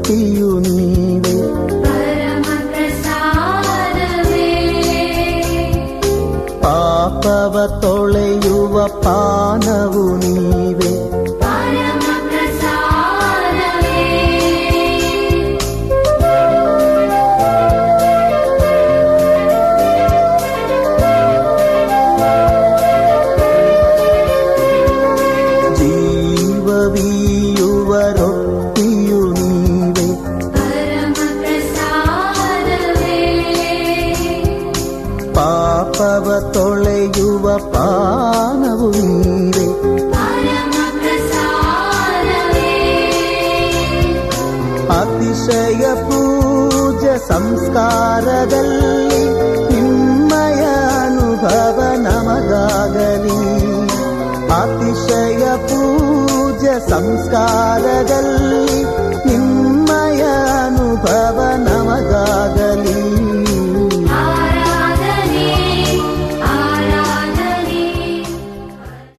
ರೊಟ್ಟಿಯು ನೀವೇ, ಪಾಪವ ತೊಳೆಯುವ ಪಾನವು ನೀವೇ, ಜೀವವೀಯುವ ರೊಟ್ಟಿಯು ನೀವೇ, ಪಾಪವ ತೊಳೆಯುವ ಪಾನವು ನೀವೇ, ಅತಿಶಯ ಪೂಜ ಸಂಸ್ಕಾರದಲ್ಲಿ ನಿಮ್ಮಯ ಅನುಭವ ನಮಗಾಗಲಿ, ಅತಿಶಯ ಪೂಜ ಸಂಸ್ಕಾರದಲ್ಲಿ